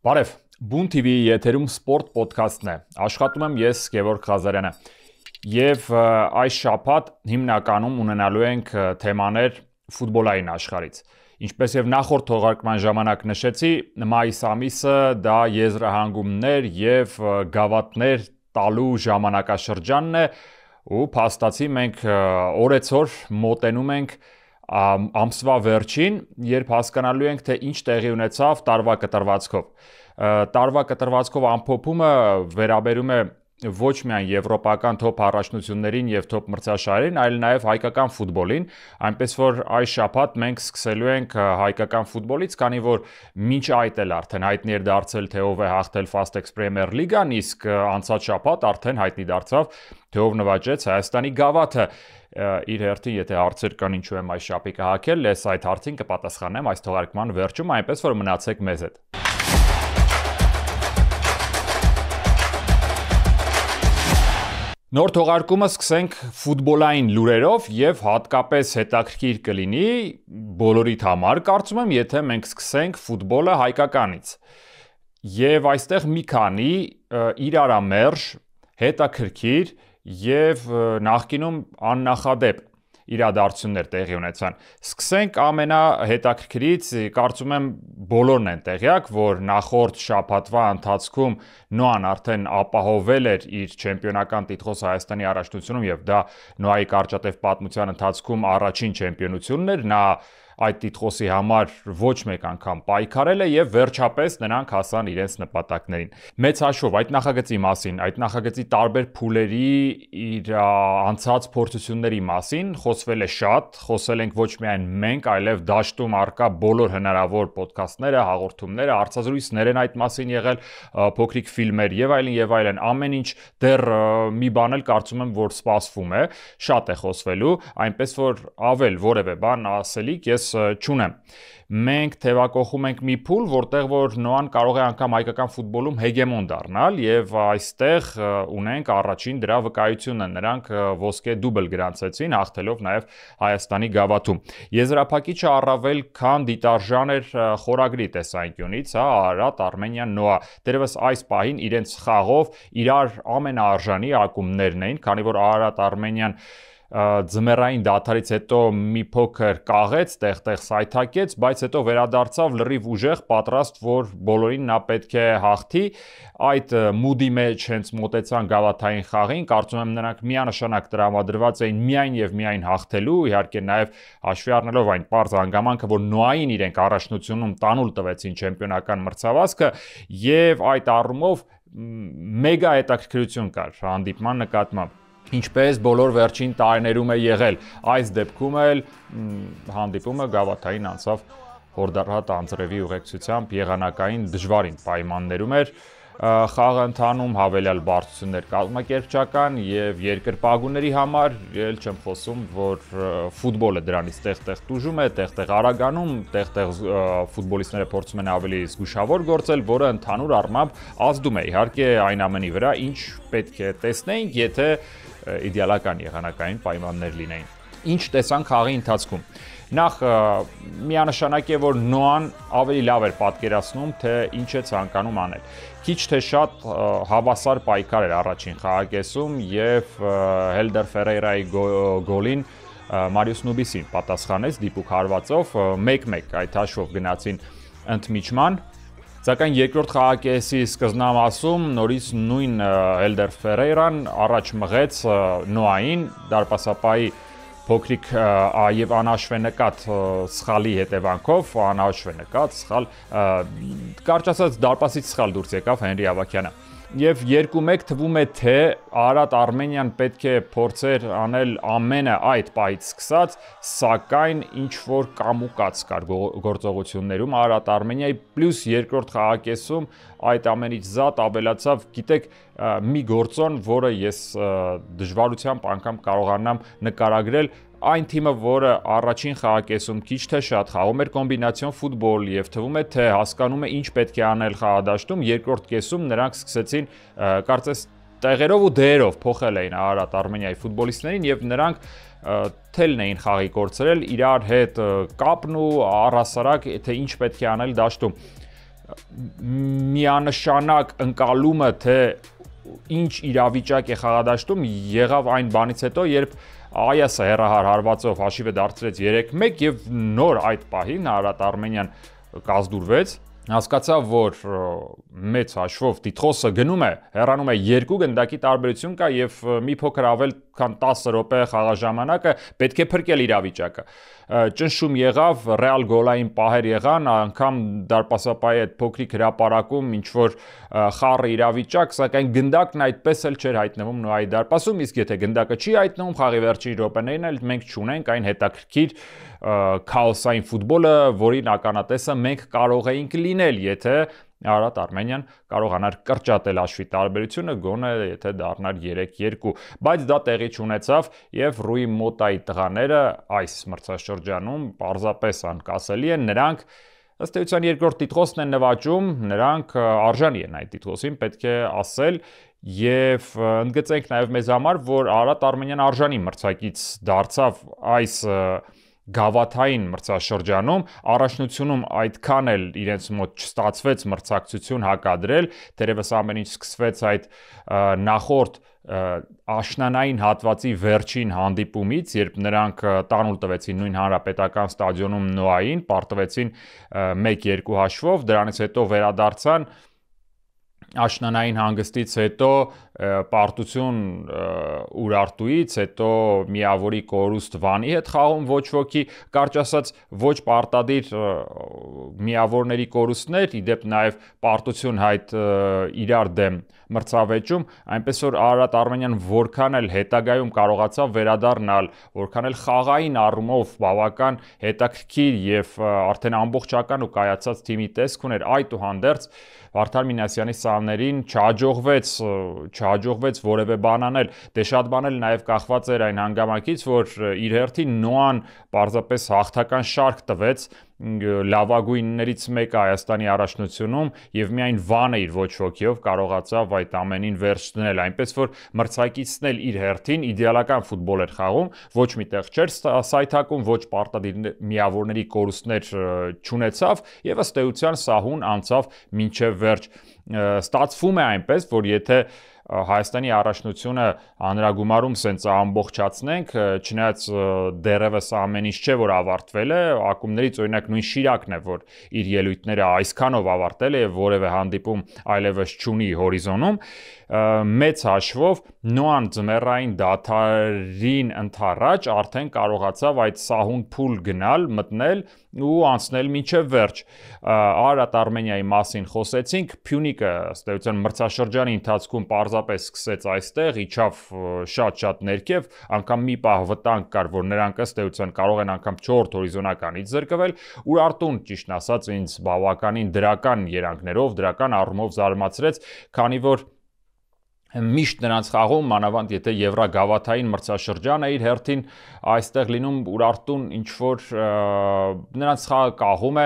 Բարև, Բուն TV-ի եթերում սպորտ պոդքասթն է, աշխատում եմ ես Գևորգ Ղազարյանը և այս շաբաթ հիմնականում ունենալու ենք թեմաներ ֆուտբոլային աշխարհից։ Ինչպես և նախորդ թողարկման ժամանակ նշեցի, մայիս ամիսը դա եզրահանգումներ և գավաթներ տալու ժամանակաշրջանն է ու փաստացի մենք օրեցօր մոտենում ենք ամսվա վերջին, երբ հասկանալու ենք, թե ինչ տեղի ունեցավ տարվա կտրվածքով։ Տարվա կտրվածքով ամփոփումը վերաբերում է ոչ միայն եվրոպական թոփ առաջնություններին և թոփ մրցաշարերին, այլ նաև հայկական ֆուտբոլին, այնպես որ այս շաբաթ մենք սկսելու ենք հայկական ֆուտբոլից, քանի որ մինչ այդ էլ արդեն հայտնի էր դարձել, թե ով է հաղթել Fastex Premier League-ան, իսկ անցած շաբաթ արդեն հայտնի դարձավ, թե ով նվաճեց Հայաստանի գավաթը։ Իր հերթին, եթե հարցեր կան ինչու եմ այս շապիկը հագել, ես այդ հարցին կպատասխանեմ այս թողարկման վերջում, այնպես որ մնացեք մեզ հետ։ Նոր թողարկումը սկսենք ֆուտբոլային լուրերով և հատկապես հետաքրքիր կլինի բոլորիդ համար, կարծում եմ, եթե մենք սկսենք ֆուտբոլը հայկականից։ Եվ այստեղ մի քանի իրարամերժ, հետաքրքիր և նախկինում աննախադեպ իրադարձություններ տեղի ունեցան։ Սկսենք ամենահետաքրքրից, կարծում եմ բոլորն են տեղյակ, որ նախորդ շաբաթվա ընթացքում Նոան արդեն ապահովել էր իր չեմպիոնական տիտղոսը Հայաստանի առաջնությունում և դա Նոայի կարճատև պատմության ընթացքում առաջին չեմպիոնությունն էր, նա այդ տիտղոսի համար ոչ մեկ անգամ պայքարել է և վերջապես նրանք հասան իրենց նպատակներին։ Մեծ հաշվով այդ նախագծի մասին, այդ նախագծի տարբեր փուլերի իր անցած փորձությունների մասին խոսվել է շատ, խոսել ենք ոչ միայն մենք, այլև դաշտում առկա բոլոր հնարավոր պոդքասթները, հաղորդումները, հարցազրույցներ են այդ մասին եղել, փոքրիկ ֆիլմեր եւ այլն, ամեն ինչ դեռ մի բան էլ կարծում եմ, որ սպասվում է, շատ է խոսվելու, այնպես որ ավել որևէ բան ասելիք ես չունեմ։ Մենք թևակողում ենք մի փուլ, որտեղ որ Նոան կարող է անգամ հայկական ֆուտբոլում հեգեմոն դառնալ եւ այստեղ ունենք առաջին դրա վկայությունը, նրանք ոսկե դուբլ գրանցեցին, հաղթելով նաեւ Հայաստանի գավաթում։ Եզրափակիչը առավել քան դիտարժան էր խորագրի տեսանկյունից, Արարատ, Արմենիան, Նոա։ Դերևս այս պահին իրենց խաղով իրար ամենաարժանի ակումբներն էին, քանի որ Արարատ, Արմենիան ձմեռային դադարից հետո մի փոքր կաղեց, տեղ-տեղ սայթաքեց, բայց հետո վերադարձավ լրիվ ուժեղ, պատրաստ, որ բոլորին նա պետք է հաղթի։ Այդ մուդի մեջ հենց մոտեցան գավաթային խաղին, կարծում եմ նրանք միանշանակ տրամադրված էին միայն եւ միայն հաղթելու, իհարկե նաեւ հաշվի առնելով այն պարզ հանգամանքը, որ Նոային իրենք առաջնությունում տանուլ տվեցին չեմպիոնական մրցավազքը եւ այդ առումով մեգա հետաքրքրություն կար հանդիպման նկատմամբ։ Ինչպես բոլոր վերջին տարիներում է եղել, այս դեպքում էլ հանդիպումը գավաթային անցավ հորդառատ անձրևի ուղեկցությամբ եղանակային դժվարին պայմաններում էր, խաղը ընթանում հավելյալ բարդություններ կազմակերպչական եւ երկրպագուների համար, ել չեմ խոսում, որ ֆուտբոլը դրանից տեղ-տեղ տուժում է, տեղ-տեղ արագանում, տեղ-տեղ ֆուտբոլիստները փորձում են ավելի զգուշավոր գործել, որը ընդհանուր առմամբ ազդում է իհարկե այն ամենի վրա, ինչ պետք է տեսնեինք, եթե իդեալական եղանակային պայմաններ լինեին։ Ինչ տեսանք խաղի ընթացքում։ Նախ միանշանակ է, որ Նոան ավելի լավ էր պատկերացնում, թե ինչ է ցանկանում անել։ Քիչ թե շատ հավասար պայքար էր առաջին խաղակեսում եւ Հելդեր Ֆերեյրայի գոլին Մարիուս Նուբիսին պատասխանեց դիպուկ հարվածով 1-1 այդ հաշվով գնացին ընդմիջման։ Սակայն երկրորդ խաղակեսի սկզբնամասում նորից նույն Հելդեր Ֆերեյրան առաջ մղեց Նոային դարպասապայի փոքրիկ եւ անհաշվենկատ սխալի հետևանքով, կարճ ասած դարպասից սխալ դուրս եկավ Հենրի Ավագյանը։ Եվ 2-1 թվում է, թե Արարատ Արմենիան պետք է փորձեր անել ամենը այդ պահից սկսած, սակայն ինչ-որ կամուկած կար գործողություններում Արարատ Արմենիայի, պլյուս երկրորդ խաղակեսում այդ ամենից զատ ավելացավ, գիտեք, մի գործոն, որը ես դժվարությամբ անգամ կարողանամ նկարագրել, այն թիմը, որը առաջին խաղակեսում քիչ թե շատ խաղում էր կոմբինացիոն ֆուտբոլ եւ թվում է, թե հասկանում է ինչ պետք է անել խաղադաշտում, երկրորդ կեսում նրանք սկսեցին կարծես տեղերով ու դերով փոխել էին Արարատ Արմենիայի ֆուտբոլիստներին եւ նրանք թելն էին խաղի կորցրել իրար հետ կապն ու առհասարակ թե ինչ պետք է անել դաշտում։ միանշանակ ընկալումը, թե ինչ իրավիճակ է խաղադաշտում, եղավ այն բանից հետո, երբ Այասը հեռահար հարվածով հաշիվը դարձրեց 3-1 եւ նոր այդ պահին Արարատ Արմենիան կազդուրվեց, հասկացա, որ մեծ հաշվով տիտղոսը գնում է, հեռանում է 2 գնդակի տարբերություն կա եւ մի փոքր ավել քան 10 րոպե խաղաժամանակը պետք է փրկել իրավիճակը։ Ճնշում եղավ, ռեալ գոլային պահեր եղան, անգամ դարպասապայի այդ փոքրիկ հրապարակում ինչ որ խառը իրավիճակ, սակայն գնդակն այդպես էլ չէր հայտնվում Նոայի դարպասում, իսկ եթե գնդակը չի հայտնվում, խաղի վերջին րոպեներն էլ մենք չունենք այն հետաքրքիր քաոսային ֆուտբոլը, որին ականատեսը մենք կարող էինք լինել, եթե Արարատ Արմենիան կարողանար կրճատել հաշվի տարբերությունը, գոնե եթե դառնար 3-2, բայց դա տեղի չունեցավ եւ Ռուի Մոտայի տղաները այս մրցաշրջանում պարզապես անկասելի են, նրանք ըստ էության երկրորդ տիտղոսն են նվաճում, նրանք արժանի են այդ տիտղոսին, պետք է ասել, եւ ընդգծենք նաեւ մեզ համար, որ Արարատ Արմենիան արժանի մրցակից դարձավ այս գավաթային մրցաշրջանում, առաջնությունում այդքան էլ իրենց մոտ չստացվեց մրցակցություն հակադրել, թերևս ամեն ինչ սկսվեց այդ նախորդ աշնանային հատվածի վերջին հանդիպումից, երբ նրանք տանուլ տվեցին նույն հանրապետական ստադիոնում Նոային, պարտվեցին 1-2 հաշվով, դրանից հետո վերադարձան աշնանային հանգստից հետո պարտություն Ուրարտուից, հետո միավորի կորուստ Վանի հետ խաղում ոչ ոքի, կարճ ասած ոչ պարտադիր միավորների կորուստներ, իդեպ նաև պարտություն հայտ իրար դեմ մրցավեճում, այնպես որ Արարատ Արմենիան որքան էլ հետագայում կարողացավ վերադառնալ, որքան էլ խաղային առումով բավական հետաքրքիր եւ արդեն ամբողջական ու կայացած թիմի տեսք ուներ, այդուհանդերձ Վարդան Մինասյանի սաներին չհաջողվեց որևէ բան անել, դե շատ բան էլ նաև կախված էր այն հանգամանքից, որ իր հերթին Նոան պարզապես հաղթական շարք տվեց լավագույններից մեկը Հայաստանի առաջնությունում եւ միայն Վանը իր ոչ ոքիով կարողացավ այդ ամենին վերջ դնել, այնպես որ մրցակիցն էլ իր հերթին իդեալական ֆուտբոլ էր խաղում, ոչ միտեղ չէր սայթակում, ոչ պարտադիր միավորների կորուստներ չունեցավ եւ ըստ էության սահուն անցավ մինչեւ վերջ։ Ստացվում է այնպես, որ եթե Հայաստանի առաջնությունը հանրագումարում սենց ամբողջացնենք, չնայած դեռևս ամեն ինչ չէ, որ ավարտվել է, ակումբներից օրինակ նույն Շիրակն է, որ իր ելույթները այսքանով ավարտել է եւ որևէ հանդիպում այլևս չունի հորիզոնում, մեծ հաշվով Նոան ձմեռային դադարին ընթառաջ արդեն կարողացավ այդ սահուն փուլ գնալ, մտնել ու անցնել մինչև վերջ։ Արարատ Արմենիայի մասին խոսեցինք, Փյունիկը ըստ էության մրցաշրջանի ընթացքում պարզապես սկսեց այստեղ, իջավ շատ ներքև, անգամ մի պահ վտանգ կար, որ նրանք ըստ էության կարող են անգամ 4-րդ հորիզոնականից զրկվել, Ուրարտուն ճիշտն ասած ինձ բավականին դրական երանգներով, դրական առումով զարմացրեց, քանի որ միշտ նրանց խաղում, մանավանդ եթե Եվրագավաթային մրցաշրջան է իր հերթին այստեղ լինում Ուրարտուն ինչ որ նրանց խաղը կաղում է,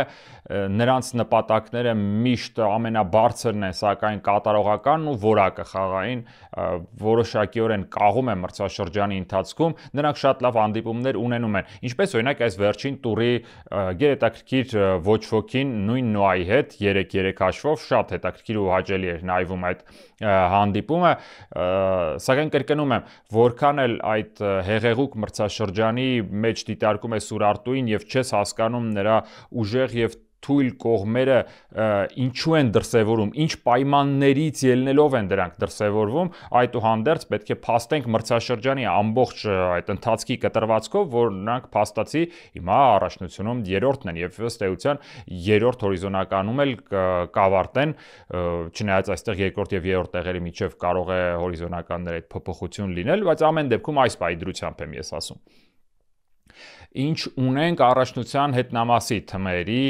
նրանց նպատակները միշտ ամենաբարձրն են, սակայն կատարողականն ու որակը խաղային որոշակիորեն կաղում է մրցաշրջանի ընթացքում, նրանք շատ լավ հանդիպումներ ունենում են, ինչպես օրինակ այս վերջին տուրի գերհետաքրքիր ոչ ոքին նույն Նոայի հետ 3-3 հաշվով շատ հետաքրքիր ու հաճելի էր նայվում այդ հանդիպումը, սակայն կրկնում եմ, որքան էլ այդ հեղեղուկ մրցաշրջանի մեջ դիտարկում ես Ուրարտուին եւ չես հասկանում նրա ուժեղ եւ թույլ կողմերը ինչու են դրսևորում, ինչ պայմաններից ելնելով են դրանք դրսևորվում, այդուհանդերձ պետք է փաստենք մրցաշրջանի ամբողջ այդ ընթացքի կտրվածքով, որ նրանք փաստացի հիմա առաջնությունում երրորդն են եւ ըստ էության երրորդ հորիզոնականում էլ կավարտեն, չնայած այստեղ երկրորդ եւ երրորդ տեղերի միջև կարող է հորիզոնականներ այդ փոփոխություն լինել, բայց ամեն դեպքում այս պայդրությամբ եմ ես ասում։ Ինչ ունենք առաջնության հետնամասի թմերի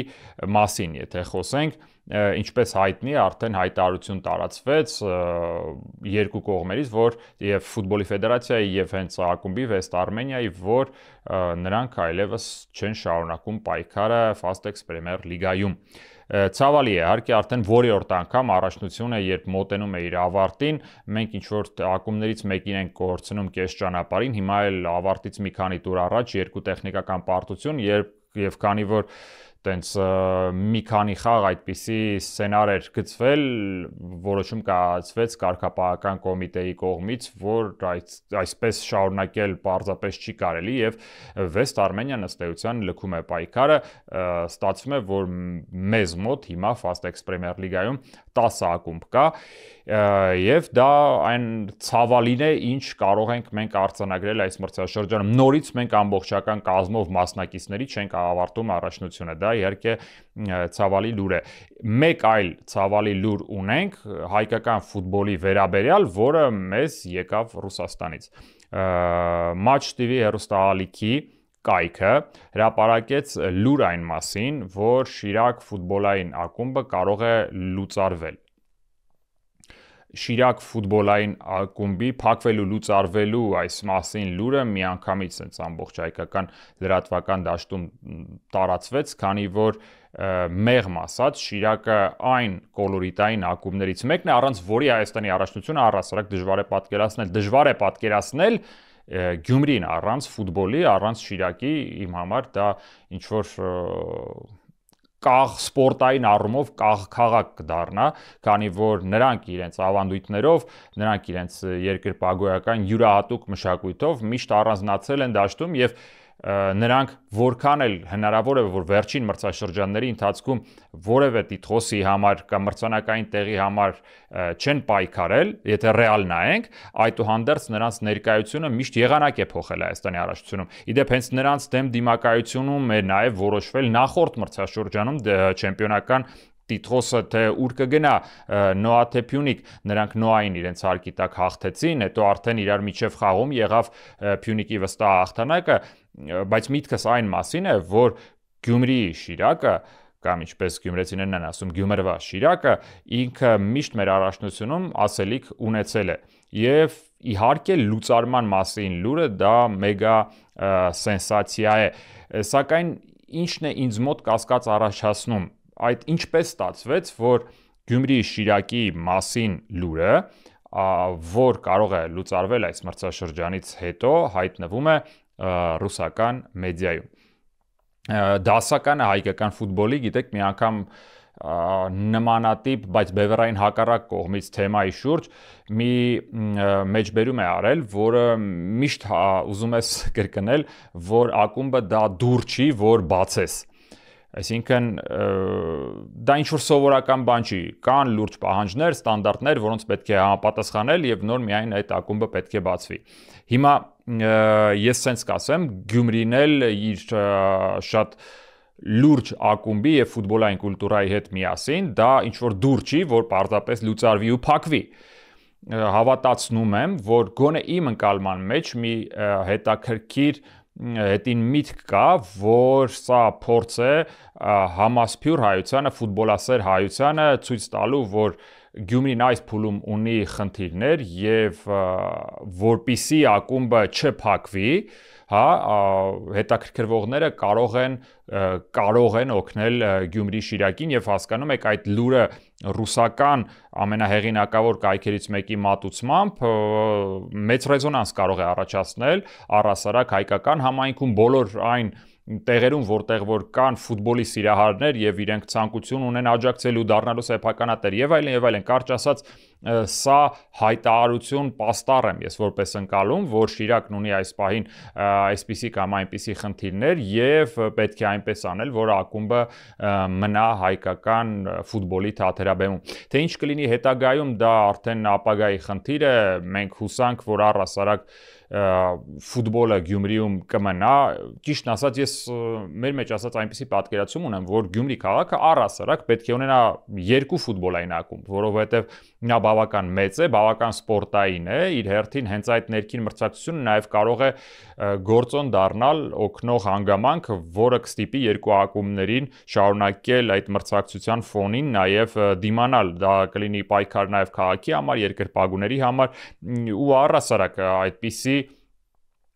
մասին, եթե խոսենք, ինչպես հայտնի, արդեն հայտարարություն տարածվեց երկու կողմերից, որ եւ ֆուտբոլի ֆեդերացիայի եւ հենց ակումբի Վեստ Արմենիայի, որ նրանք այլևս չեն շարունակում պայքարը Fastex Premier Լիգայում։ Ցավալի է, իհարկե արդեն որի-օրդ անգամ առաջնությունը երբ մոտենում է իր ավարտին, մենք ինչ որ ակումբներից մեկին ենք կորցնում կես ճանապարհին, հիմա էլ ավարտից մի քանի տուր առաջ երկու տեխնիկական պարտություն, եւ քանի որ տենց մի քանի խաղ այդպիսի սցենար էր գծվել, որոշում կայացվեց կարգապահական կոմիտեի կողմից, որ այսպես շարունակել պարզապես չի կարելի եւ West Armenian ըստ էության լքում է պայքարը, ստացվում է, որ մեզ մոտ հիմա Fastex Premier League-ում 10 ակումբ կա եւ դա այն ցավալին է, ինչ կարող ենք մենք արձանագրել այս մրցաշրջանում։ Նորից մենք ամբողջական կազմով մասնակիցների չենք ավարտում առաջնությունը, դա իհարկե ցավալի լուր է։ Մեկ այլ ցավալի լուր ունենք հայկական ֆուտբոլի վերաբերյալ, որը մեզ եկավ Ռուսաստանից։ Match TV հեռուստաալիքի կայքը հրապարակեց լուր այն մասին, որ Շիրակ ֆուտբոլային ակումբը կարող է լուծարվել։ Շիրակ ֆուտբոլային ակումբի փակվելու լուծարվելու այս մասին լուրը միանգամից sense ամբողջ հայկական լրատվական դաշտում տարածվեց, քանի որ մեղմ ասած Շիրակը այն կոլորիտային ակումբներից մեկն է, առանց որի Հայաստանի առաջնությունը առհասարակ դժվար է պատկերացնել Գյումրին առանց ֆուտբոլի, առանց Շիրակի իմ համար դա ինչ որ կաղ սպորտային առումով կաղ քաղաք կդառնա, քանի որ նրանք իրենց ավանդույթներով, նրանք իրենց երկրպագոյական յուրահատուկ մշակույթով միշտ առանձնացել են դաշտում եւ նրանք որքան էլ հնարավոր է որ վերջին մրցաշրջանների ընթացքում որևէ տիտղոսի համար կամ մրցանակային տեղի համար չեն պայքարել, եթե ռեալ նայենք, այդուհանդերձ նրանց ներկայությունը միշտ եղանակ է փոխել Հայաստանի առաջնությունում։ Իդեպ հենց նրանց դեմ դիմակայությունում է նաև որոշվել նախորդ մրցաշրջանում չեմպիոնական տիտղոսը թե ուր կգնա Նոա թե Փյունիկ, նրանք Նոային իրենց հարկի տակ հաղթեցին, հետո արդեն իրար միջև խաղում եղավ Փյունիկի վստահ հաղթանակը, բայց միտքս այն մասին է, որ Գյումրիի Շիրակը կամ ինչպես գյումրեցիներն են ասում Գյումրվա Շիրակը ինքը միշտ մեր առաջնությունում ասելիք ունեցել է եւ իհարկե լուծարման մասին լուրը դա մեգա սենսացիա է, սակայն ինչն է ինձ մոտ կասկած առաջացնում, այդ ինչպես ստացվեց, որ Գյումրիի Շիրակի մասին լուրը, որ կարող է լուծարվել այս մրցաշրջանից հետո, հայտնվում է ռուսական մեդիայում։ Դասականը հայկական ֆուտբոլի, գիտեք, մի անգամ նմանատիպ, բայց բևեռային հակառակ կողմից թեմայի շուրջ մի մեջբերում է արել, որը միշտ ուզում ես կրկնել, որ ակումբը դա դուր չի, որ բացես։ Այսինքն դա ինչ-որ սովորական բան չի, կան լուրջ պահանջներ, ստանդարտներ, որոնց պետք է համապատասխանել եւ նոր միայն այդ ակումբը պետք է բացվի։ Հիմա ես sense կասեմ, Գյումրին էլ իր շատ լուրջ ակումբի եւ ֆուտբոլային կուլտուրայի հետ միասին, դա ինչ-որ դուր չի, որ պարզապես լուծարվի ու փակվի։ Հավատացնում եմ, որ գոնե իմ ընկալման մեջ մի հետաքրքիր հետին միտք կա, որ սա փորձ է համասփյուր հայությանը, ֆուտբոլասեր հայությանը ցույց տալու, որ Գյումրին այս փուլում ունի խնդիրներ եւ որպիսի ակումբը չփակվի, հա, հետաքրքրվողները կարող են օգնել Գյումրի Շիրակին եւ հասկանում եք այդ լուրը ռուսական ամենահեղինակավոր կայքերից մեկի մատուցմամբ մեծ ռեզոնանս կարող է առաջացնել առհասարակ հայկական համայնքում բոլոր այն տեղերում, որտեղ որ կան ֆուտբոլի սիրահարներ եւ իրենք ցանկություն ունեն աջակցելու դառնալու սեփականատեր եւ այլն, կարճ ասած սա հայտարարություն պաստառ եմ ես որպես ընկալում, որ Շիրակն ունի այս պահին այսպիսի կամ այնպիսի խնդիրներ եւ պետք է այնպես անել, որ ակումբը մնա հայկական ֆուտբոլի թաթերաբեմում։ Թե ինչ կլինի հետագայում, դա արդեն ապագայի խնդիր է, մենք հուսանք, որ առհասարակ ֆուտբոլը Գյումրիում կմնա, ճիշտն ասած ես մեր մեջ ասած այնպիսի պատկերացում ունեմ, որ Գյումրի քաղաքը առհասարակ պետք է ունենա երկու ֆուտբոլային ակումբ, որովհետեւ նա բավական մեծ է, բավական սպորտային է, իր հերթին հենց այդ ներքին մրցակցությունը նաև կարող է գործոն դառնալ օգնող հանգամանք, որը կստիպի երկու ակումբներին շարունակել այդ մրցակցության ֆոնին նաև դիմանալ, դա կլինի պայքար նաև քաղաքի համար, երկրպագուների համար ու առհասարակ այդպիսի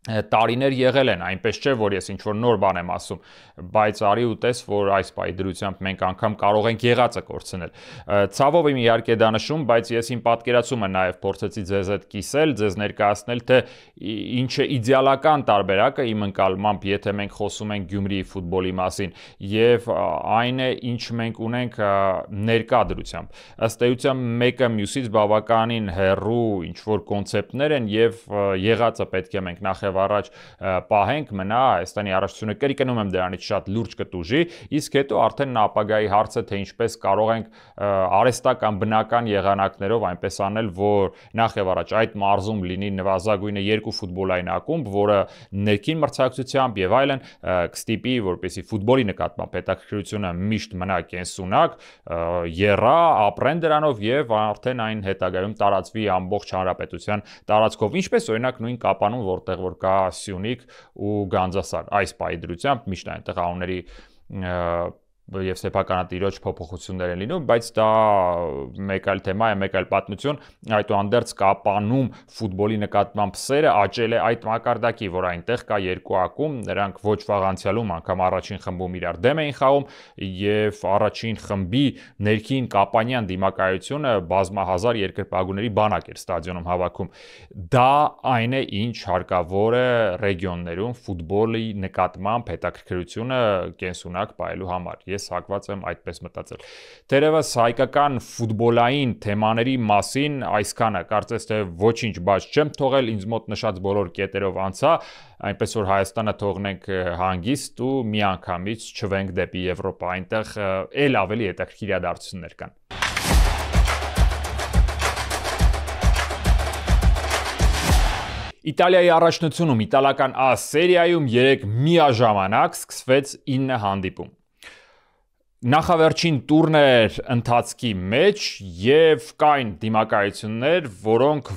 տարիներ եղել են, այնպես չէ, որ ես ինչ-որ նոր բան եմ ասում, բայց արի ու տես, որ այս պահի դրությամբ մենք անգամ կարող ենք եղածը կորցնել։ Ցավով եմ իհարկե դա նշում, բայց ես իմ պատկերացումը նաև փորձեցի ձեզ հետ կիսել, ձեզ ներկայացնել, թե ինչ է իդեալական տարբերակը իմ ընկալմամբ, եթե մենք խոսում ենք Գյումրիի ֆուտբոլի մասին, եւ այն է, ինչ մենք ունենք ներկա դրությամբ։ Ըստ էության մեկը մյուսից բավականին հեռու ինչ-որ կոնցեպտներ են եւ եղածը պետք է մենք նախ առաջ պահենք, մնա Հայաստանի առաջնությունը կրկնում եմ դրանից շատ լուրջ կտուժի, իսկ հետո արդեն ապագայի հարցը թե ինչպես կարող ենք արհեստական բնական եղանակներով այնպես անել, որ նախ եւ առաջ այդ մարզում լինի նվազագույնը 2 ֆուտբոլային ակումբ, որը ներքին մրցակցությամբ եւ այլն կստիպի, որպեսզի ֆուտբոլի նկատմամբ հետաքրքրությունը միշտ մնա կենսունակ, եռա, ապրեն դրանով եւ արդեն այն հետագայում տարածվի ամբողջ հանրապետության տարածքով, ինչպես օրինակ նույն Կապանում, որտեղ որ կա Սյունիք ու Գանձասար, այս պահի դրությամբ միշտ այնտեղ անունների եւ սեփականատիրոջ փոփոխություններ են լինում, բայց դա մեկ այլ թեմա է, մեկ այլ պատմություն, այդուհանդերձ Կապանում ֆուտբոլի նկատմամբ սերը աճել է այդ մակարդակի, որ այնտեղ կա 2 ակումբ, նրանք ոչ վաղ անցյալում անգամ առաջին խմբում իրար դեմ էին խաղում եւ առաջին խմբի ներքին կապանյան դիմակայությունը բազմահազար երկրպագուների բանակ էր ստադիոնում հավաքում։ Դա այն է, ինչ հարկավոր է ռեգիոններում ֆուտբոլի նկատմամբ հետաքրքրությունը կենսունակ պահելու համար։ Ես հակված եմ այդպես մտածել։ Թերևս հայկական ֆուտբոլային թեմաների մասին այսքանը, կարծես թե ոչինչ բաց չեմ թողել, ինձ մոտ նշած բոլոր կետերով անցա, այնպես որ Հայաստանը թողնենք հանգիստ ու միանգամից չվենք դեպի Եվրոպա, այնտեղ ել ավելի հետաքրքիր իրադարձություններ կան։ Իտալիայի առաջնությունում իտալական A սերիայում 3 միաժամանակ սկսվեց 9 հանդիպում։ Նախավերջին տուրն էր ընթացքի մեջ եւ կային դիմակայություններ, որոնք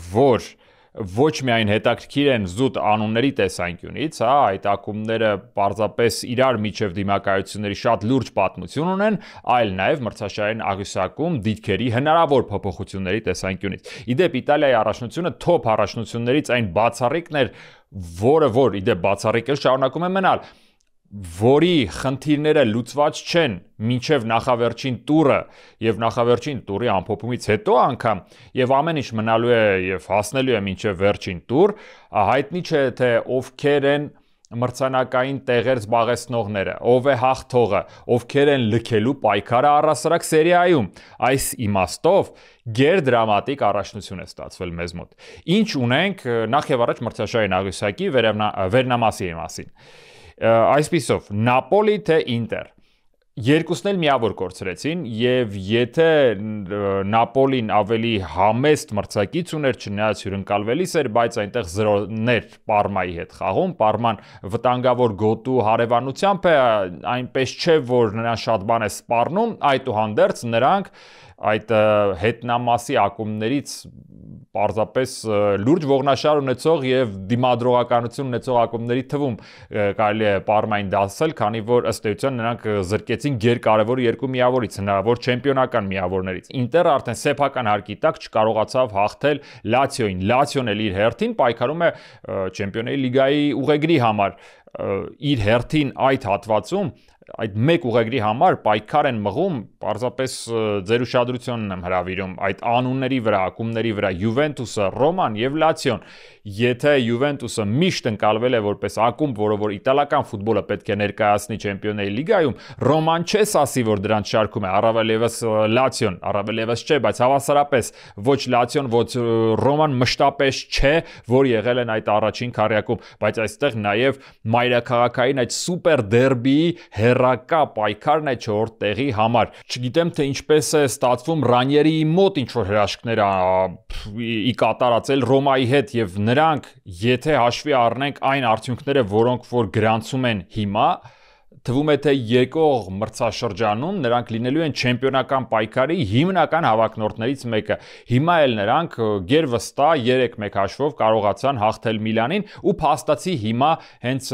ոչ միայն հետաքրքիր են զուտ անունների տեսանկյունից, այդ ակումբները պարզապես իրար միջև դիմակայությունների շատ լուրջ պատմություն ունեն, այլ նաև մրցաշարային աղյուսակում դիրքերի հնարավոր փոփոխությունների տեսանկյունից։ Իդեպ Իտալիայի առաջնությունը թոփ առաջնություններից այն բացառիկն էր, որ իդեպ բացառիկ էլ շարունակում է մնալ, որի խնդիրները լուծված չեն մինչև նախավերջին տուրը եւ նախավերջին տուրի ամփոփումից հետո անգամ եւ ամեն ինչ մնալու է եւ հասնելու է մինչև վերջին տուր, հայտնի չէ թե ովքեր են մրցանակային տեղեր զբաղեցնողները, ով է հաղթողը, ովքեր են լքելու պայքարը առհասարակ սերիայում։ Այս իմաստով գերդրամատիկ առաջնություն է ստացվել մեզ մոտ։ Ինչ ունենք նախ եւ առաջ մրցաշարային աղյուսակի վերնամասի մասին։ Այսպիսով, Նապոլի թե Ինտեր, երկուսն էլ միավոր կորցրեցին եւ եթե Նապոլին ավելի համեստ մրցակից ուներ, չնայած հյուրընկալվելիս էր, բայց այնտեղ 0-ներ Պարմայի հետ խաղում, Պարման վտանգավոր գոտու հարևանությամբ է, այնպես չէ, որ նրան շատ բան է սպառնում, այդուհանդերձ նրանք այդ հետնամասի ակումբներից պարզապես լուրջ ողնաշար ունեցող եւ դիմադրողականություն ունեցող ակումբների թվում կարելի է Պարմային դասել, քանի որ ըստ էության նրանք զրկեցին գերկարևոր 2 միավորից, հնարավոր չեմպիոնական միավորներից։ Ինտերը արդեն սեփական հարկի տակ չկարողացավ հաղթել Լացիոին։ Լացիոն էլ իր հերթին պայքարում է Չեմպիոնների լիգայի ուղեգրի համար։ Իր հերթին այդ հատվածում այդ մեկ ուղեգրի համար պայքար են մղում, պարզապես ձեր ուշադրությունն եմ հրավիրում այդ անունների վրա, ակումբների վրա՝ Յուվենտուսը, Ռոման եւ Լացիոն։ Եթե Յուվենտուսը միշտ ընկալվել է որպես ակումբ, որը որ իտալական ֆուտբոլը պետք է ներկայացնի Չեմպիոնների լիգայում, Ռոման չես ասի, որ դրանց շարքում է, առավել եւս Լացիոն, առավել եւս չէ, բայց հավասարապես ոչ Լացիոն, ոչ Ռոման մշտապես չէ, որ եղել են այդ առաջին քառյակում, բայց այստեղ նաեւ մայրաքաղաքային այդ սուպեր դերբիի հերակա պայքարն է 4-րդ տեղի համար։ Չգիտեմ թե ինչպես է ստացվում Ռանիերիի մոտ ինչ որ հրաշքներ ի կատարածել Ռոմայի հետ եւ նրանք, եթե հաշվի առնենք այն արդյունքները, որոնք որ գրանցում են հիմա, թվում է թե եկող մրցաշրջանում նրանք լինելու են չեմպիոնական պայքարի հիմնական հավակնորդներից մեկը։ Հիմա էլ նրանք գերվստահ 3-1 հաշվով կարողացան հաղթել Միլանին ու փաստացի հիմա հենց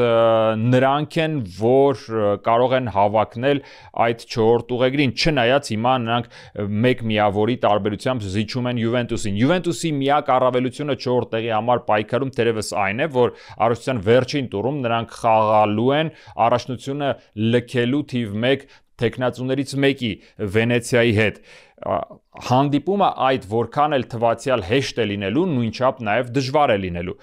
նրանք են, որ կարող են հավակնել այդ 4-րդ ուղեգրին, չնայած հիմա նրանք մեկ միավորի տարբերությամբ զիջում են Յուվենտուսին։ Յուվենտուսի միակ առավելությունը 4-րդ տեղի համար պայքարում թերևս այն է, որ առաջության վերջին տուրում նրանք խաղալու են առաջնությունը լքելու թիվ 1 թեկնածուներից մեկի Վենեցիայի հետ։ Հանդիպումը այդ որքան էլ թվացial հեշտ է լինելու, նույնչափ նաև դժվար է լինելու։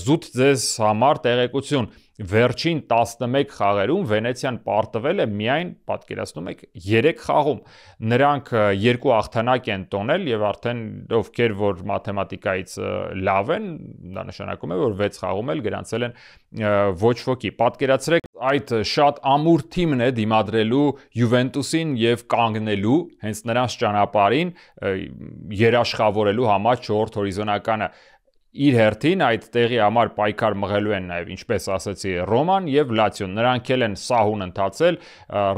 Զուտ ձեզ համար տեղեկություն, վերջին 11 խաղերում Վենեցիան պարտվել է միայն, պատկերացնում եք, 3 խաղում։ Նրանք 2 հաղթանակ են տոնել եւ արդեն ովքեր որ մաթեմատիկայից լավ են, դա նշանակում է, որ 6 խաղում էլ գրանցել են ոչ ոքի։ Պատկերացրեք, այդ շատ ամուր թիմն է դիմադրելու Յուվենտուսին եւ կանգնելու հենց նրանց ճանապարհին երաշխավորելու համար 4-րդ հորիզոնականը։ Իր հերթին այդ տեղի համար պայքար մղելու են նաև, ինչպես ասացի, Ռոման եւ Լացիոն։ Նրանք էլ են սահուն ընթացել,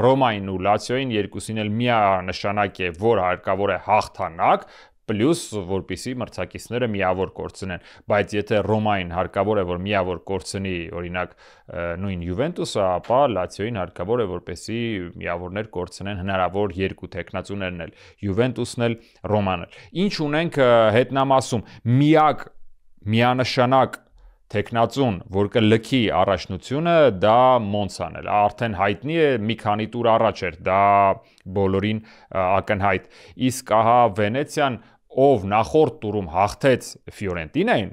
Ռոմային ու Լացիոին երկուսին էլ միանշանակ է, որ հարկավոր է հաղթանակ, պլյուս որպեսզի մրցակիցները միավոր կորցնեն, բայց եթե Ռոմային հարկավոր է որ միավոր կորցնի, օրինակ նույն Յուվենտուսը, ապա Լացիոին հարկավոր է որպեսզի միավորներ կորցնեն հնարավոր 2 տեխնացուներն էլ, Յուվենտուսն էլ, Ռոման էլ։ Ինչ ունենք հետնամասում, միանշանակ տեխնացուն, որ կլքի առաջնությունը, դա Մոնցան է, արդեն հայտնի է, մի քանի տուր առաջ էր, դա բոլորին ակնհայտ։ Իսկ ահա Վենեցիան, ով նախորդ տուրում հաղթեց Ֆիորենտինային,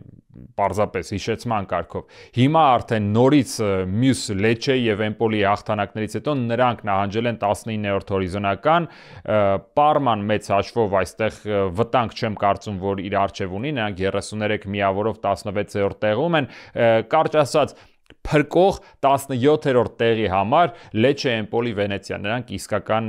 պարզապես հիշեցման կարգով, հիմա արդեն նորից մյուս Լեչե եւ Էմպոլի հաղթանակներից հետո նրանք նահանջել են 19-րդ հորիզոնական, Պարման մեծ հաշվով այստեղ վտանգ չեմ կարծում, որ իր արժև ունի, նրանք 33 միավորով 16-րդ տեղում են, կարճ ասած փրկող 17-րդ տեղի համար Լեչե Էմպոլի Վենեցիա, նրանք իսկական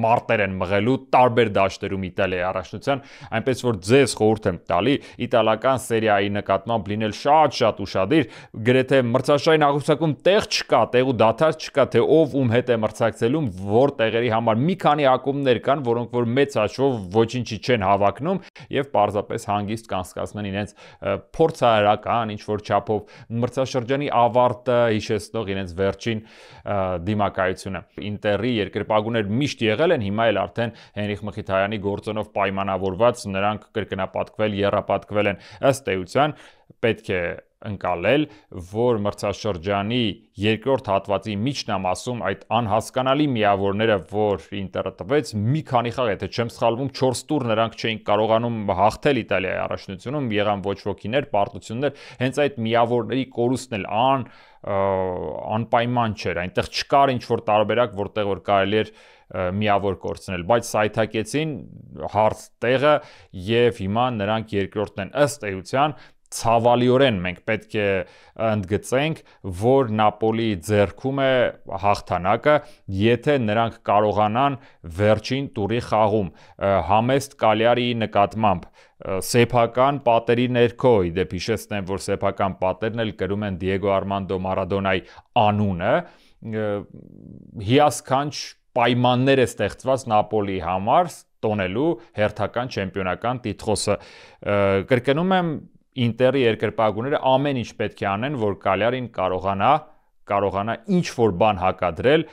մարտեր են մղելու տարբեր դաշտերում Իտալիայի առաջնության, այնպես որ ձեզ խորհուրդ եմ տալի իտալական սերիայի նկատմամբ լինել շատ ուշադիր, գրեթե մրցաշարային հաղորդակցում տեղ չկա, տեղ ու դադար չկա, թե ով ում հետ է մրցակցելու, որ տեղերի համար մի քանի ակումբներ կան, որոնք որ մեծ հաշվով ոչինչի չեն հավակնում եւ պարզապես հանգիստ կանցկացնեն իրենց փորձարարական ինչ որ չափով մրցաշրջանի ավարտը հիշեցնող իրենց վերջին դիմակայությունը։ Ինտերի երկրպագուներ միշտ եղել են, հիմա էլ արդեն Հենրիխ Մխիթարյանի գործոնով պայմանավորված նրանք կրկնապատկվել, եռապատկվել են ըստ էության պետք է ընկալել, որ մրցաշրջանի երկրորդ հատվածի միջնամասում այդ անհասկանալի միավորները, որ Ինտերը տվեց, մի քանի խաղ, եթե չեմ սխալվում, 4 տուր նրանք չէին կարողանում հաղթել Իտալիայի առաջնությունում, եղան ոչ ոքիներ, պարտություններ, հենց այդ միավորների կորուստն էլ անպայման չէր, այնտեղ չկար ինչ-որ տարբերակ, որտեղ որ կարելի էր միավոր կորցնել, բայց սայթակեցին հարց տեղը եւ հիմա նրանք երկրորդն են ըստ էության ցավալիորեն մենք պետք է ընդգծենք, որ Նապոլի ձեռքում է հաղթանակը, եթե նրանք կարողանան վերջին տուրի խաղում համեստ Կալիարիի նկատմամբ սեփական պատերի ներքո, իդեպ հիշեցնեմ, որ սեփական պատերն էլ կրում են Դիեգո Արմանդո Մարադոնայի անունը, հիասքանչ պայմաններ է ստեղծված Նապոլի համար տոնելու հերթական չեմպիոնական տիտղոսը։ Կրկնում եմ, Ինտերի երկրպագուները ամեն ինչ պետք է անեն, որ Կալիարին կարողանա ինչ-որ բան հակադրել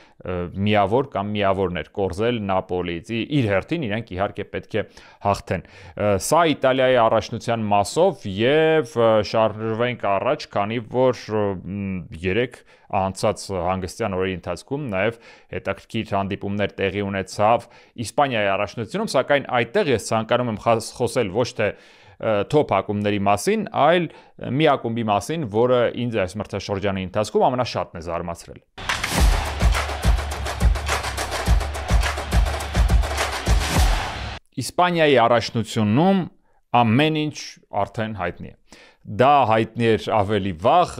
միավոր կամ միավորներ կորզել Նապոլիից։ Իր հերթին իրենք իհարկե պետք է հաղթեն։ Սա Իտալիայի առաջնության մասով եւ շարժվենք առաջ, քանի որ 3 անցած հանգստյան օրերի ընթացքում նաև հետաքրքիր հանդիպումներ տեղի ունեցավ Իսպանիայի առաջնությունում, սակայն այդտեղ ես ցանկանում եմ խոսել ոչ թե թոփ ակումբների մասին, այլ մի ակումբի մասին, որը ինձ այս մրցաշրջանի ընթացքում ամենաշատն է զարմացրել։ Իսպանիայի առաջնությունում ամեն ինչ արդեն հայտնի է։ Դա հայտնի էր ավելի վաղ,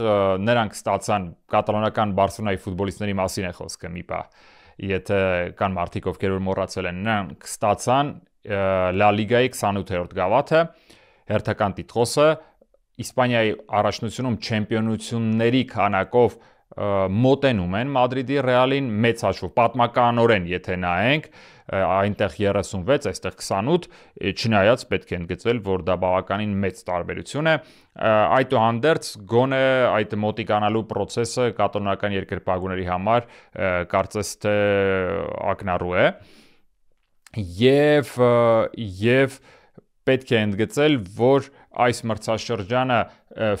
նրանք ստացան կատալոնական Բարսելոնայի ֆուտբոլիստների մասին է խոսքը մի պահ, եթե կան մարդիկ, ովքեր որ մոռացել են, նրանք ստացան Լա Լիգայի 28-րդ գավաթը, հերթական տիտղոսը, Իսպանիայի առաջնությունում չեմպիոնությունների քանակով մոտենում են Մադրիդի Ռեալին մեծ հաշվով, պատմականորեն եթե նայենք, այնտեղ 36, այստեղ 28, չնայած պետք է ընդգծել, որ դա բավականին մեծ տարբերություն է, այդուհանդերձ գոնե այդ մոտիկանալու process-ը կատալոնական երկրպագուների համար կարծես թե ակնառու է եւ պետք է ընդգծել, որ այս մրցաշրջանը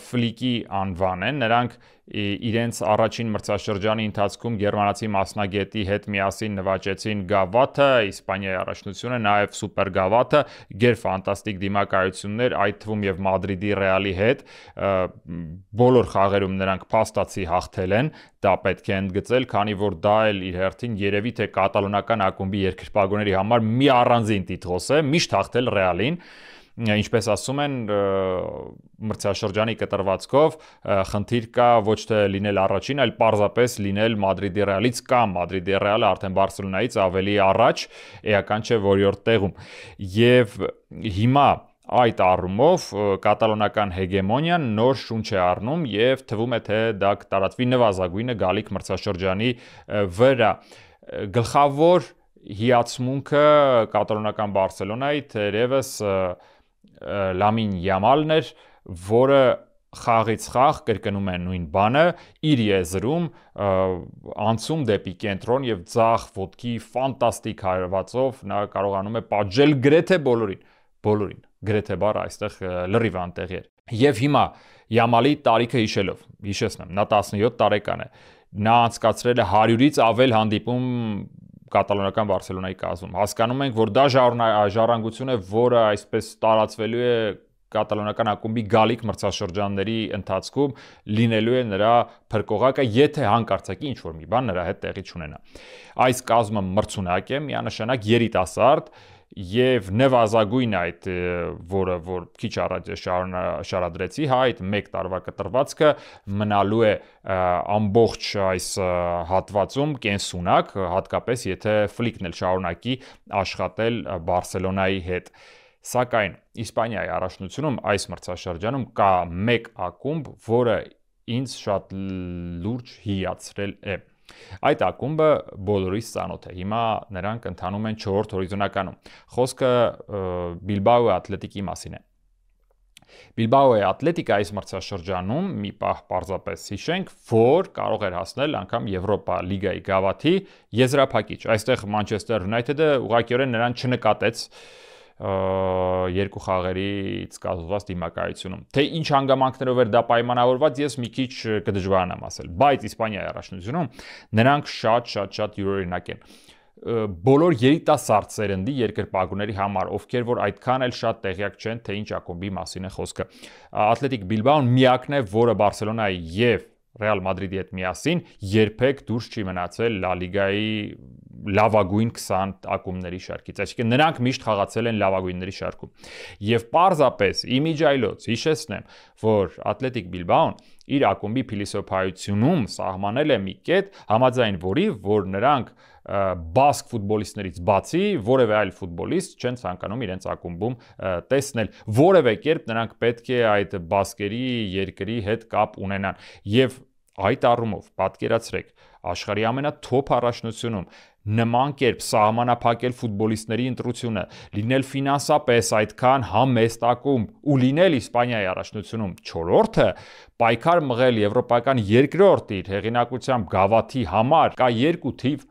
ֆլիկի անվան է, նրանք իրենց առաջին մրցաշրջանի ընթացքում գերմանացի մասնագետի հետ միասին նվաճեցին գավաթը, Իսպանիայի առաջնությունը, նաև սուպեր գավաթը, գերֆանտաստիկ դիմակայություններ, այդ թվում եւ Մադրիդի Ռեալի հետ, բոլոր խաղերում նրանք փաստացի հաղթել են, դա պետք է ընդգծել, քանի որ դա էլ իր հերթին երևի թե կատալոնական ակումբի երկրպագուների համար մի առանձին տիտղոս է, միշտ հաղթել Ռեալին, ինչպես ասում են մրցաշրջանի կտրվածքով խնդիր կա ոչ թե լինել առաջին, այլ պարզապես լինել Մադրիդի Ռեալից կամ Մադրիդի Ռեալը արդեն Բարսելոնայից ավելի առաջ, էական չէ որյորդ տեղում։ Եվ հիմա այդ առումով կատալոնական հեգեմոնիան նոր շունչ է առնում եւ թվում է թե դա կտարածվի նվազագույնը գալիք մրցաշրջանի վրա։ Գլխավոր հիացմունքը կատալոնական Բարսելոնայի թերևս Լամին Յամալն էր, որը խաղից խաղ կրկնում է նույն բանը, իր եզրում անցում դեպի կենտրոն եւ ձախ ոտքի ֆանտաստիկ հարվածով նա կարողանում է պատժել գրեթե բոլորին, գրեթե բառը այստեղ լրիվ անտեղի էր։ Եվ հիմա Յամալի տարիքը հիշելով, հիշեցնեմ, նա 17 տարեկան է, նա անցկացրել է 100-ից ավել հանդիպում կատալոնական Բարսելոնայի կազմում։ Հասկանում ենք, որ դա ժառանգություն է, որը այսպես տարածվելու է կատալոնական ակումբի գալիք մրցաշրջանների ընթացքում, լինելու է նրա փրկողակը, եթե հանկարծակի ինչ-որ մի բան նրա հետ տեղի չունենա։ Այս կազմը մրցունակ է, միանշանակ երիտասարդ եւ նվազագույն այդ որ քիչ առաջ շարադրեցի, հա, այդ 1 տարվա կտրվածքը մնալու է ամբողջ այս հատվածում կենսունակ, հատկապես եթե ֆլիկն էլ շարունակի աշխատել Բարսելոնայի հետ։ Սակայն Իսպանիայի առաջնությունում այս մրցաշրջանում կա մեկ ակումբ, որը ինձ շատ լուրջ հիացրել է։ Այդ ակումբը բոլորիս ծանոթ է։ Հիմա նրանք ընթանում են 4-րդ հորիզոնականում։ Խոսքը Բիլբաո Ատլետիկի մասին է։ Բիլբաո Ատլետիկը այս մրցաշրջանում մի պահ պարզապես հիշենք, որ կարող էր հասնել անգամ Եվրոպա լիգայի գավաթի եզրափակիչ։ Այստեղ Մանչեսթեր Յունայթեդը ուղղակիորեն նրան չնկատեց երկու խաղերից կազմված դիմակայությունում։ Թե ինչ հանգամանքներով էր դա պայմանավորված, ես մի քիչ կդժվարանամ ասել, բայց Իսպանիայի առաջնությունում նրանք շատ յուրօրինակ են։ Բոլոր երիտասարդ սերնդի երկրպագուների համար, ովքեր որ այդքան էլ շատ տեղյակ չեն, թե ինչ ակումբի մասին է խոսքը։ Ատլետիկ Բիլբաոն միակն է, որը Բարսելոնայի եւ Ռեալ Մադրիդի հետ միասին երբեք դուրս չի մնացել Լա լիգայի լավագույն 20 ակումբների շարքից, այսինքն նրանք միշտ խաղացել են լավագույնների շարքում։ Եվ պարզապես իմիջայլոց հիշեցնեմ, որ Ատլետիկ Բիլբաոն իր ակումբի փիլիսոփայությունում սահմանել է մի կետ, համաձայն որի որ նրանք բասկ ֆուտբոլիստներից բացի որևէ այլ ֆուտբոլիստ չեն ցանկանում իրենց ակումբում տեսնել, որևէ կերպ նրանք պետք է այդ բասկերի երկրի հետ կապ ունենան։ Եվ այդ առումով պատկերացրեք, աշխարհի ամենաթոփ առաջնությունում նման կերպ սահմանափակել ֆուտբոլիստների ընտրությունը, լինել ֆինանսապես այդքան համեստ ակումբ ու լինել Իսպանիայի առաջնությունում 4-րդը, պայքար մղել եվրոպական երկրորդ իր հեղինակությամբ գավաթի համար, կա երկու թիվ,